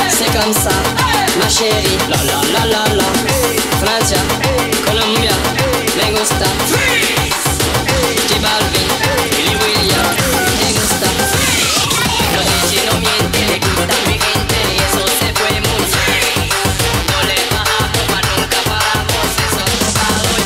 c'est comme ça, ma chérie. La la la la la. Francia, Colombia, me gusta. J Balvin, Willy William, me gusta. Los DJ no mienten, le gusta mi gente y eso se fue muy bien. No le bajamos, mas nunca paramos, eso es tocado y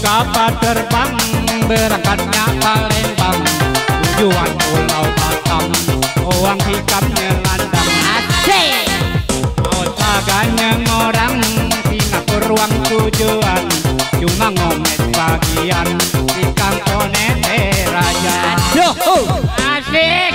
kapal terbang berangkatnya Palembang, tujuan Pulau Batam, uang hikamnya landang. Asik. Otaganya ngorang Singapura ruang tujuan, cuma ngomet bagian di kantone raja. Asik.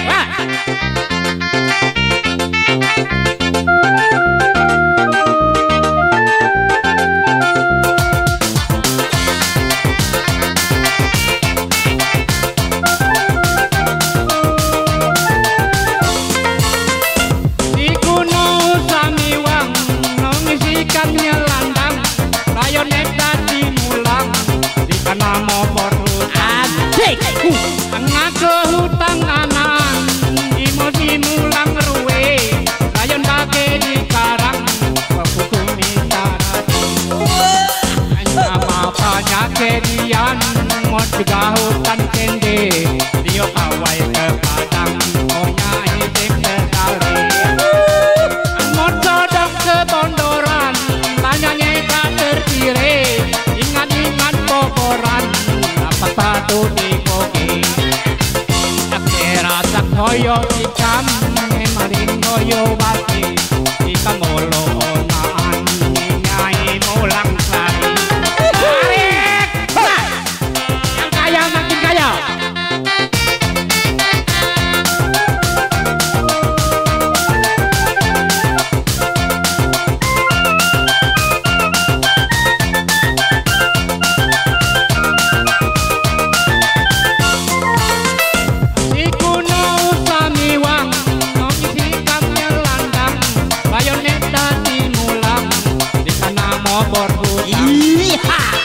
bobor hutang.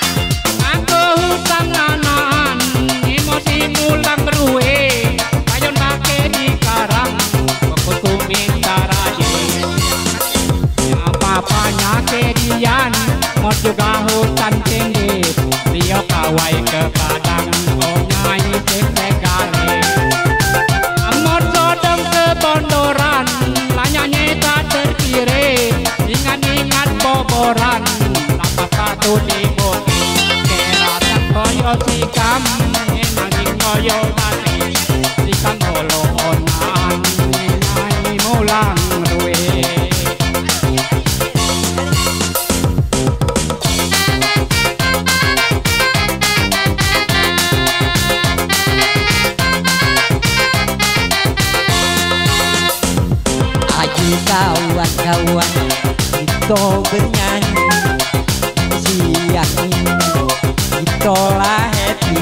Nganggo hutang anan emosi mulang beruwe kayon make di karang waktu minta raje apa-apanya kedian mau juga hutan tinggi dia kawai ke padang oh nyai cek gale amor sodong ke bondoran lanyanya tak terkire ingat-ingat boboran lapas satu di boti keratan koyo sikam nanging koyo mati sikam holo onan nyai mulang ruwe. Kawan-kawan kita bernyanyi siang ini kita lah happy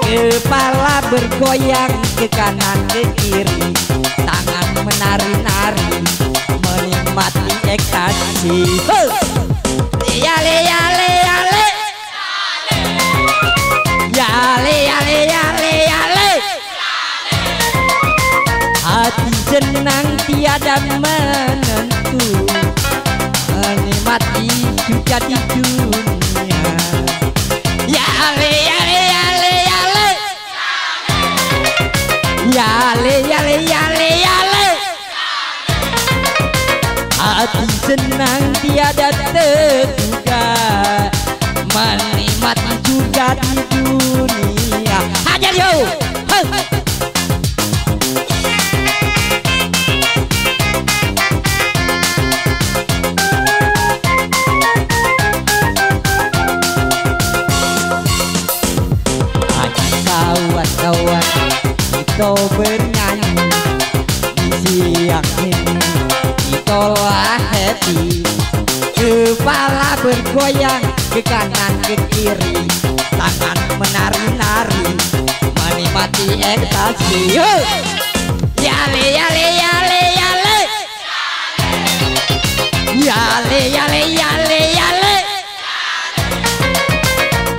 kepala bergoyang ke kanan ke kiri tangan menari-nari menikmati ekstasi yale yale yale yale yale yale yale hati senang tiada menentu menikmati juga di dunia yale yale yale yale yale yale yale yale hati senang tiada terduga menikmati juga di dunia hajar yo kawan-kawan kita bernyanyi di siang ini kita lah happy kepala bergoyang ke kanan ke kiri tangan menari-nari menikmati ekstasi yale yale yale yale yale yale yale yale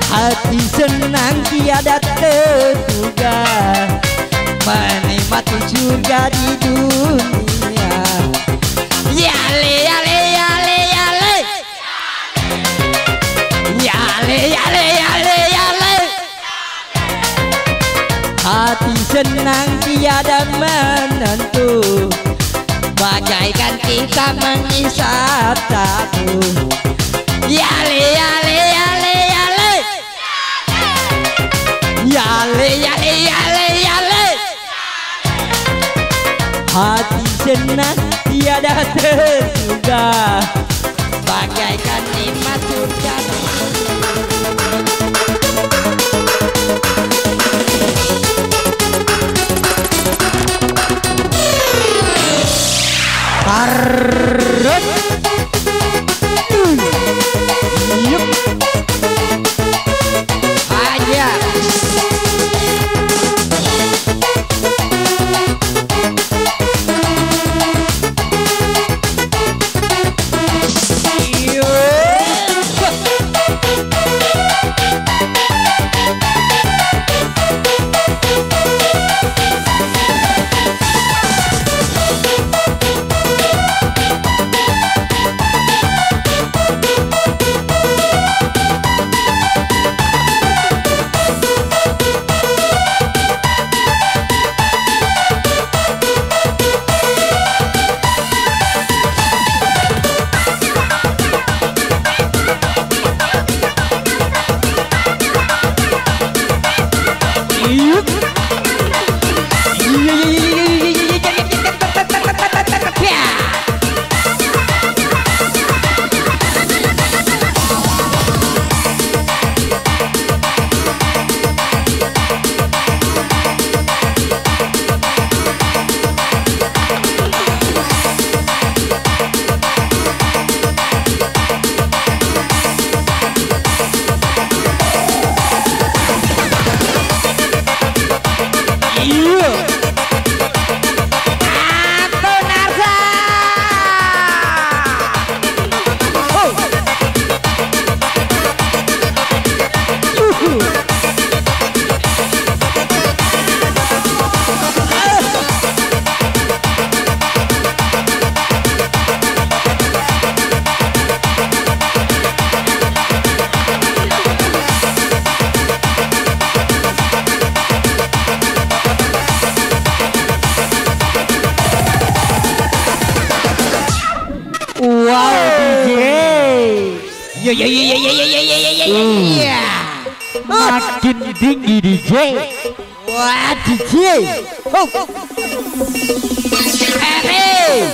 hati senang tiada terduga menikmati surga di dunia yale yale yale yale yale yale yale yale hati senang tiada menentu bagaikan kita mengisap satu yale yale yale yale yale yale yale yale hati senang tiada terduga bagaikan nikmat surga parut yuk aja Ya ya ya ya ya ya ya ya ya ya. Makin tinggi DJ. Wah DJ. Oh. Hey.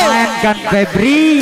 Mainkan Febri.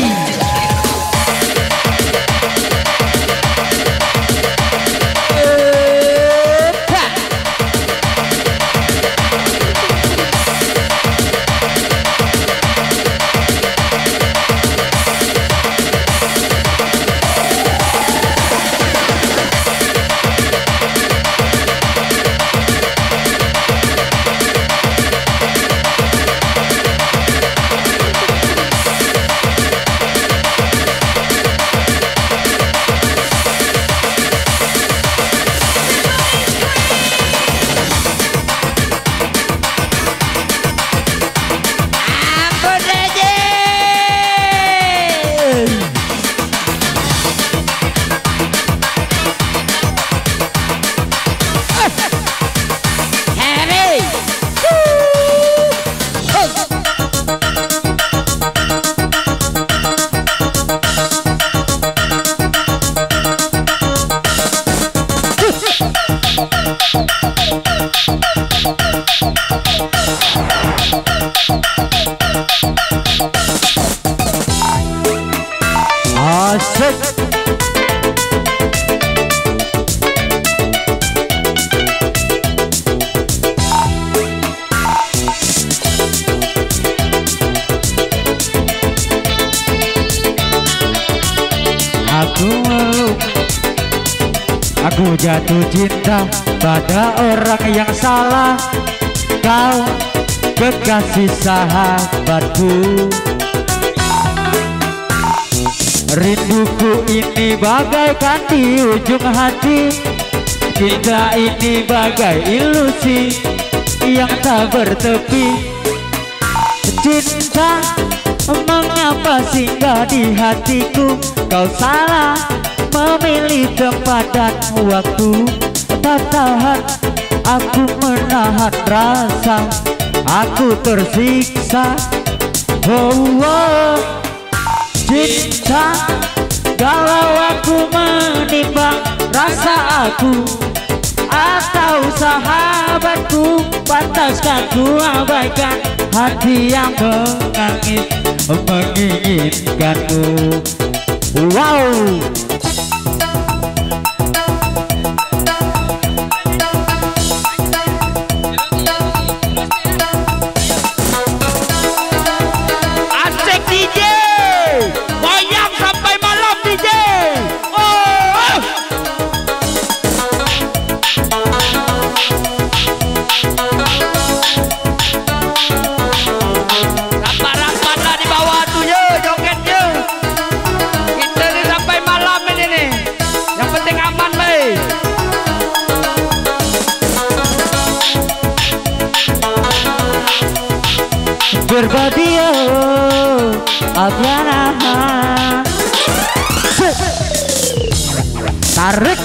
Asik. Aku jatuh cinta pada orang yang salah. Kau kekasih sahabatku. Rinduku ini bagaikan di ujung hati. Cinta ini bagai ilusi yang tak bertepi. Cinta, mengapa singgah di hatiku? Kau salah memilih tempat dan waktu. Tak tahan aku menahan rasa, aku tersiksa. Oh, oh. Cinta, kalau aku menimbang rasa aku atau sahabatku, pantaskah ku abaikan hati yang menangis menginginkanku. Wow. Berbadio Abiana tarik.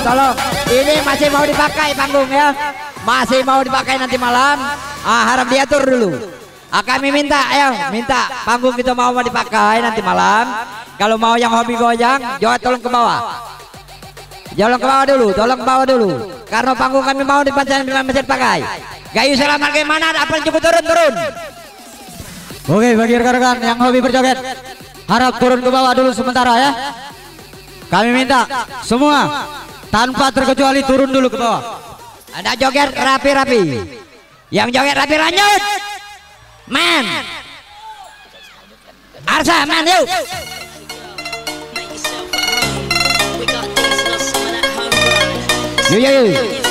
tolong. Ini masih mau dipakai panggung ya. Masih mau dipakai nanti malam. Harap diatur dulu. Kami minta, ayo minta panggung kita mau dipakai nanti malam. Kalau mau yang hobi goyang, tolong ke bawah. Tolong ke bawah dulu, tolong ke bawah dulu. Karena panggung kami mau dipakai. Gayu selamat gimana? Apa cukup turun? Oke, bagi rekan-rekan yang hobi berjoget, harap turun ke bawah dulu sementara ya. Kami minta semua tanpa terkecuali turun dulu ke bawah. Ada joget rapi-rapi. Yang joget rapi lanjut. Man. Arsa, man yuk. Yuk.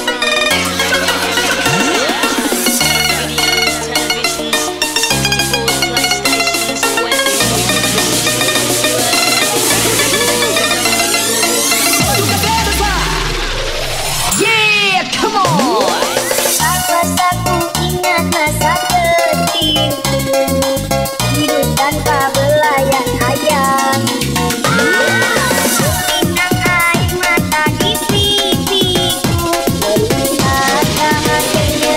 Masa kecilku hidup tanpa belayan ayam. Minang air mata di pipiku melihat bahagianya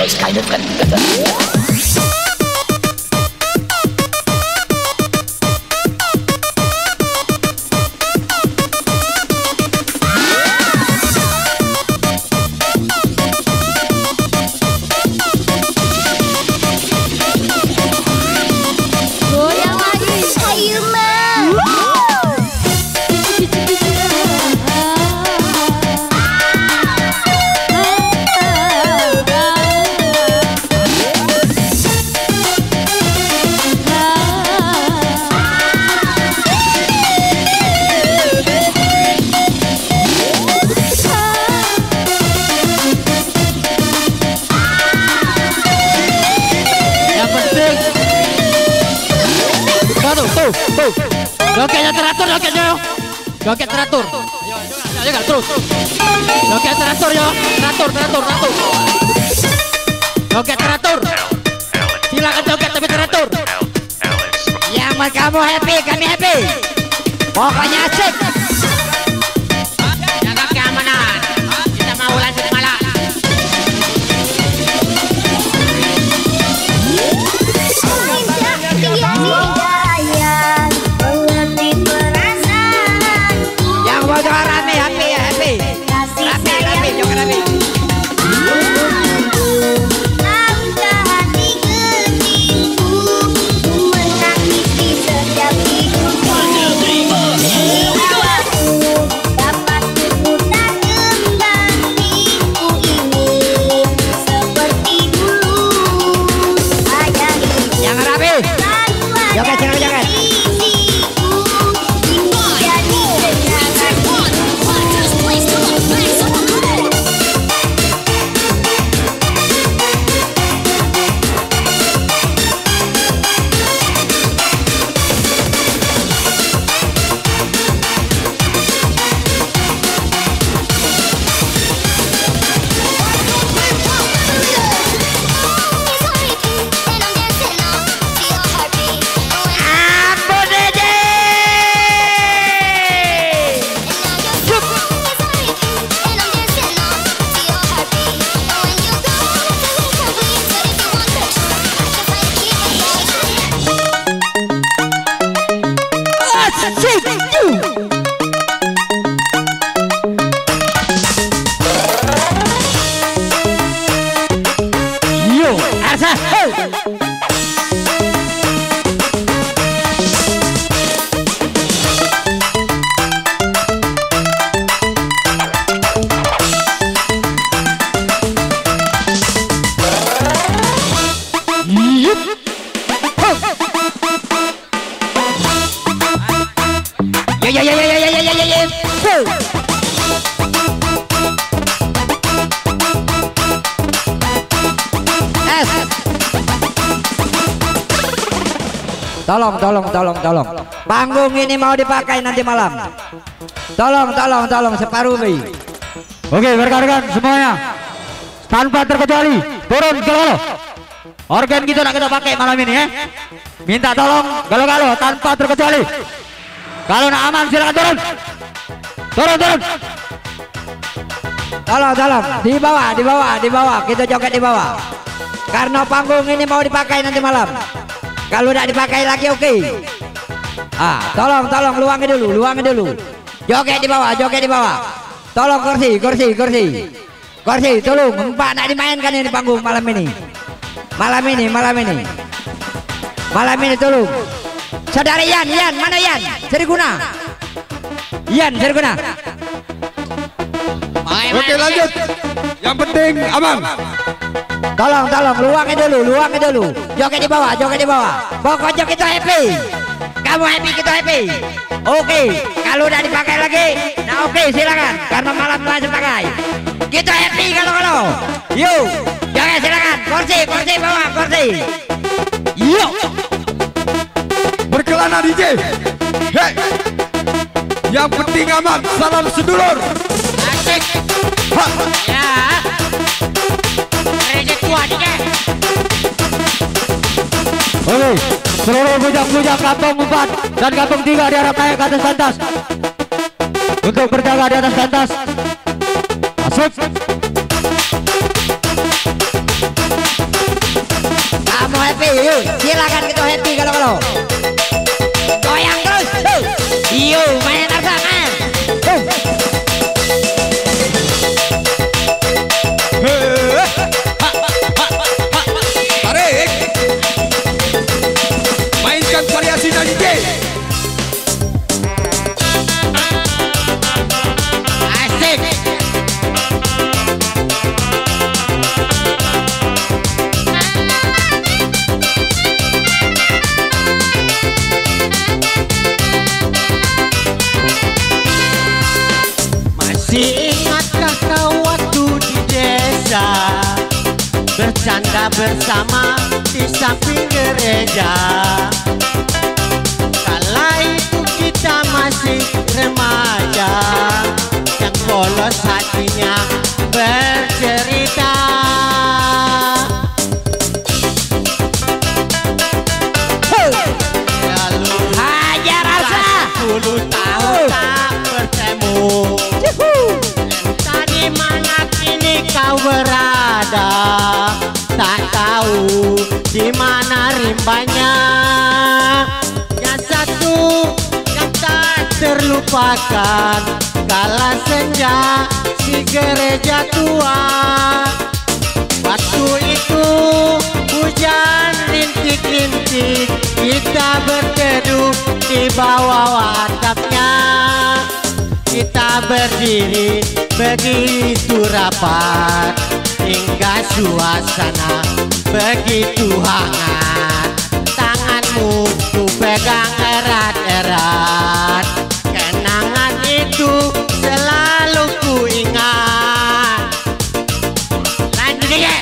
It's kind of fun. Tuh. Jogetnya teratur, joget teratur. Ayo terus. Joget teratur yo, teratur. Joget teratur. Silakan joget tapi teratur. Yang buat kamu happy, kami happy. Pokoknya asik. Jaga keamanan. Kita mau lanjut malam. Yang mau jual rame happy ya happy. Rapi, jangan rapi. Menangis di setiap hidupku. Asik. Yo, Arsa. Tolong. Panggung ini mau dipakai nanti malam. Tolong separuh nih. Oke, rekan-rekan semuanya. Tanpa terkecuali turun galo-galo. Organ kita nak kita pakai malam ini ya. Minta tolong galo-galo tanpa terkecuali. Kalau nak aman silakan turun. Turun. Tolong. Di bawah. Kita joget di bawah. Karena panggung ini mau dipakai nanti malam. Kalau tidak dipakai lagi oke. Tolong luangin dulu. Joget di bawah. Tolong kursi. Tolong Mbak nak dimainkan ini panggung malam ini. Malam ini tolong. Saudara Ian, mana Ian? Seriguna. Oke lanjut. Yang penting aman. Tolong luangin dulu. Joget di bawah. Pokoknya kita happy. Kamu happy, kita happy. Oke, kalau udah dipakai lagi, nah oke silakan. Karena malam masih pakai. Kita happy kalau. Yuk, jangan silakan. Kursi bawah, kursi. Yuk. Berkelana DJ. Hei. Yang penting aman. Salam sedulur. Asik. Ya. Oke, seluruh bujang-bujang kampung 4 dan kampung 3 diharap naik ke atas pentas untuk berjaga di atas pentas. Masuk. Kamu happy, yuk. Silakan kita happy kalau. Goyang terus. Yuk, main Arsa, main. Tarik. Mainkan variasi DJ. Asik. Masih ingatkah kau waktu di desa bercanda bersama di samping gereja? Kala itu kita masih remaja, yang polos hatinya bercerita. Lalu Hajar Arsa. 10 tahun tak bertemu. Entah di mana kini kau berada, tak tahu di mana rimbanya. Yang satu yang tak terlupakan, kala senja si gereja tua. Waktu itu hujan rintik-rintik, kita berteduh di bawah atapnya. Kita berdiri begitu rapat, hingga suasana begitu hangat. Tanganmu ku pegang erat-erat, kenangan itu selalu ku ingat. Lanjut aja.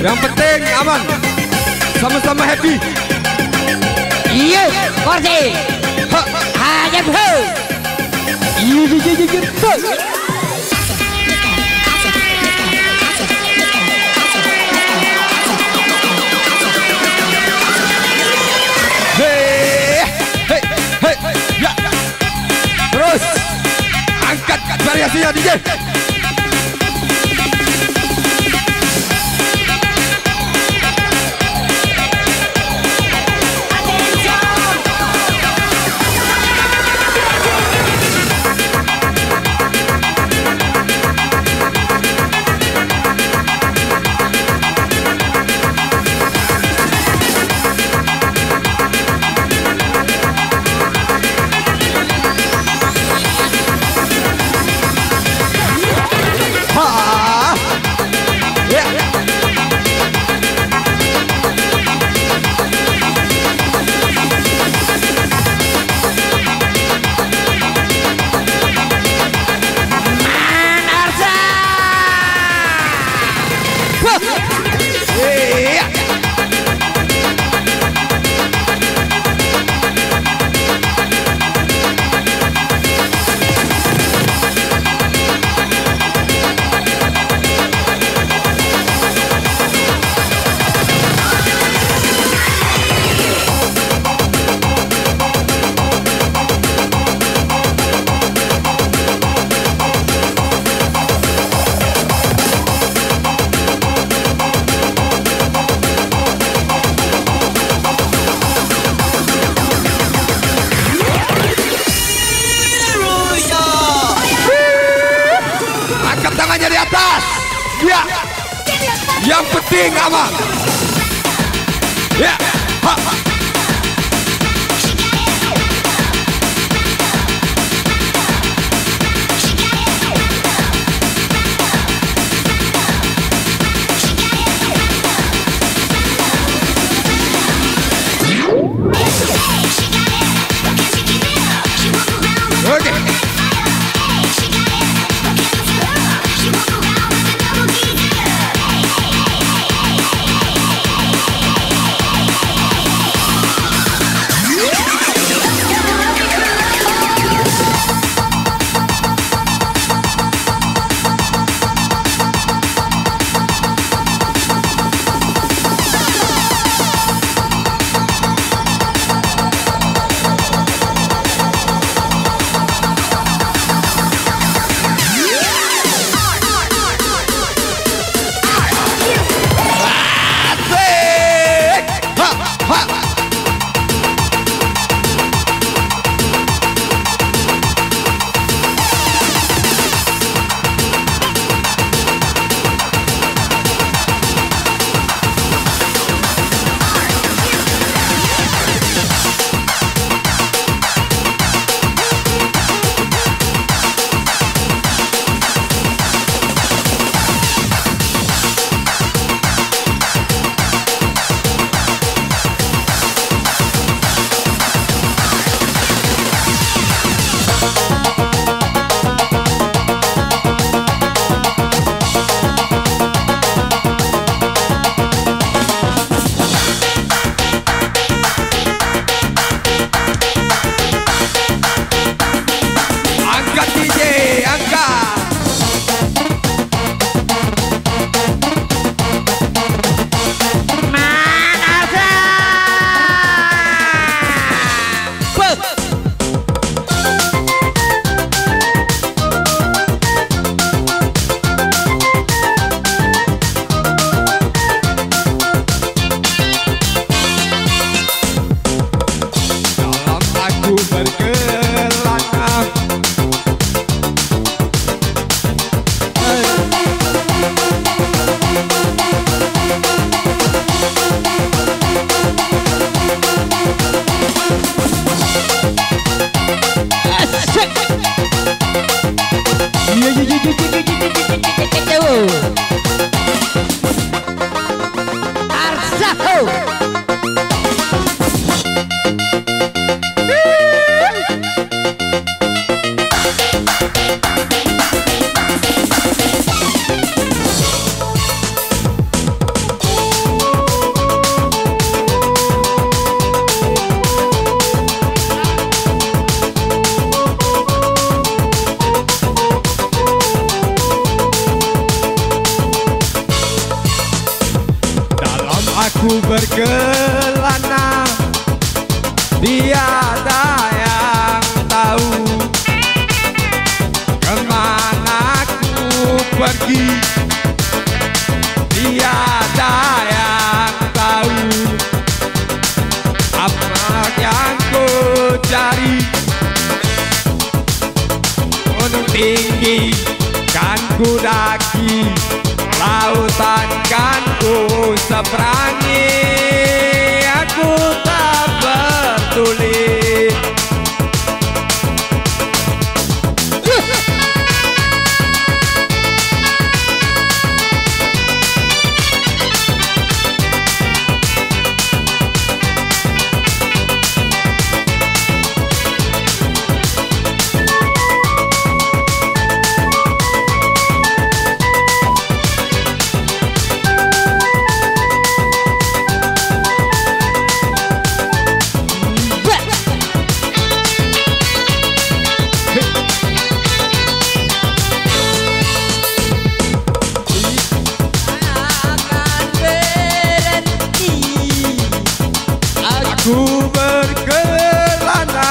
Yang penting aman. Sama-sama happy. Iya, kursi. Hanya bu. Iya. Hey, ya. Terus angkat variasinya DJ. Tangannya di atas. Ya. Yang penting aman. Ya. Ha. Oke. Aku berkelana, tiada yang tahu kemana aku pergi. Tiada yang tahu apa yang ku cari. Gunung tinggi kan ku daki, lautan kan ku seberangi. Aku tak peduli. Aku berkelana,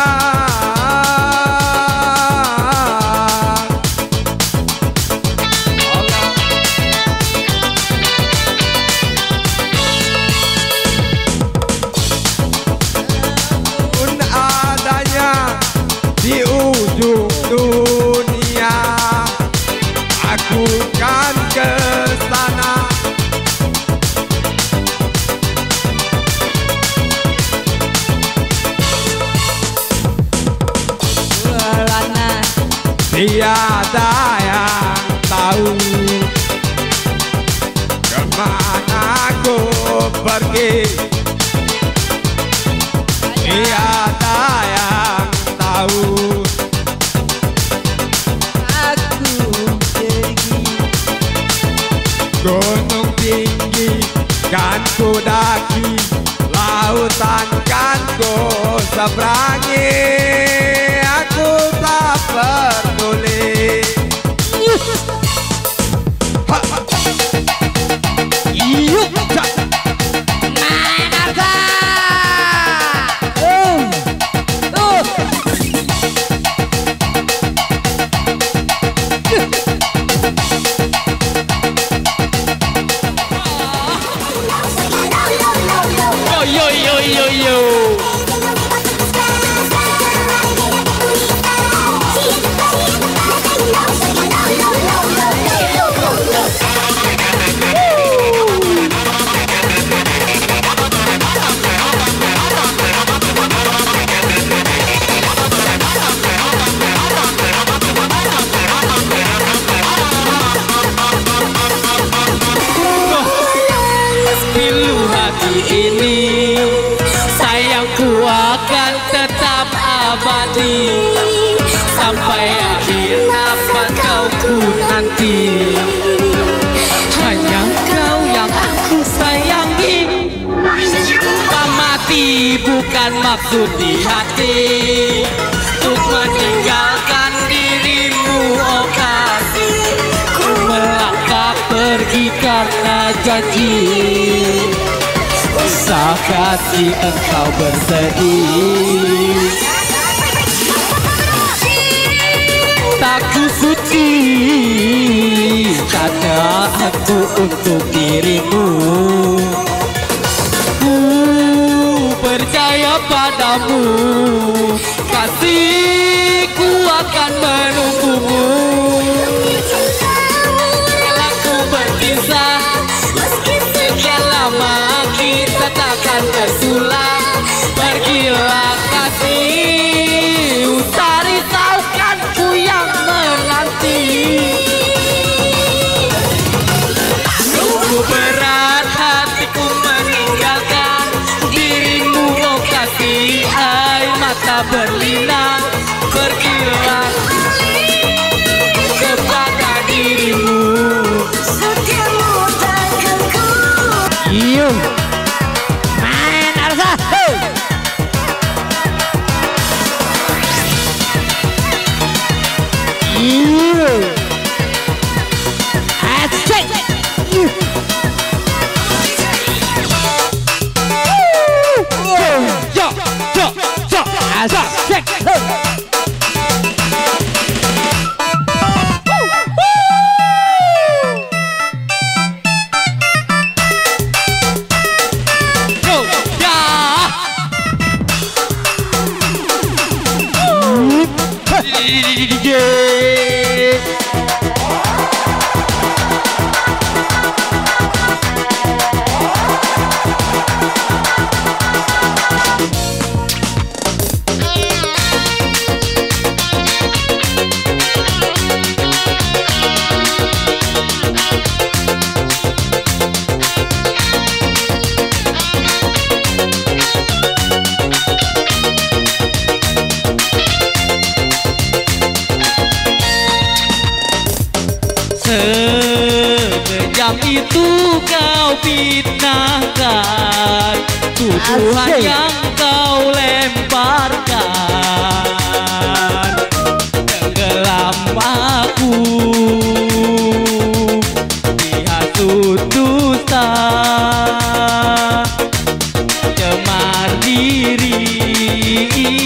pun adanya di ujung dunia, aku kan ke sana. Tiada yang tahu kemana aku pergi. Tiada yang tahu aku pergi. Gunung tinggi kan ku daki, lautan kan ku seberangi. Aku tak peduli. Yo yo yo yo. Pilu hati ini, sayangku akan tetap abadi sampai akhir nafas kau nanti. Hanya kau yang aku sayangi. Mati bukan maksud di hati untuk meninggalkan dirimu, oh kasih. Ku melangkah pergi karena janji. Usah kasih engkau bersedih. Tak ku suci karena aku untuk dirimu. Ku percaya padamu, kasihku akan menunggumu. Rela ku berpisah, sekian lama kita takkan tersulang. Pergilah kasih, usah risaukan ku yang menanti. Sungguh berat hatiku meninggalkan dirimu, oh kasih. Air mata berlinang, pergilah kepada dirimu. Iyo, main Arsa. Iyo, asik. Asal cek. Sekejam itu kau fitnahkan tuduhan yang kau lemparkan. Tenggelam aku dihasut dusta, cemar diri ini.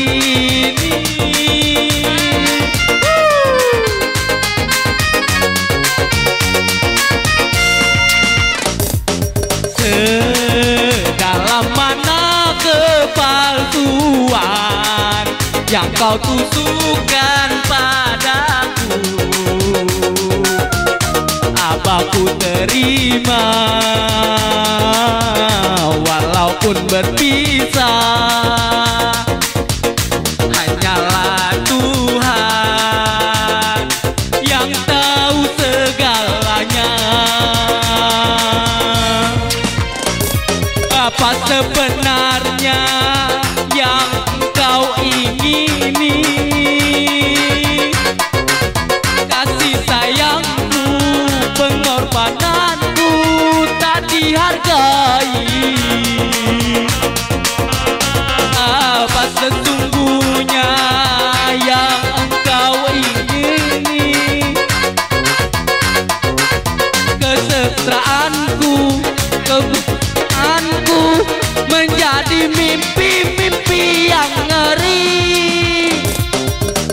Sedalam mana kepalsuan yang kau tusukkan padaku, apa ku terima walaupun berpisah. Hanyalah Tuhan yang tahu segalanya. Apa sebenarnya yang engkau ingini? Kasih sayangku, pengorbananku tak dihargai. Apa sesungguhnya yang engkau ingini? Kesetraanku, kebutuhanku menjadi mimpi-mimpi yang ngeri.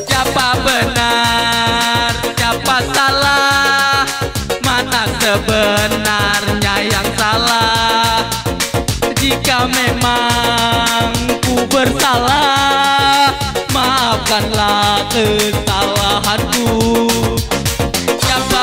Siapa benar, siapa salah? Mana sebenarnya yang salah? Jika memang ku bersalah, maafkanlah kesalahanku. Siapa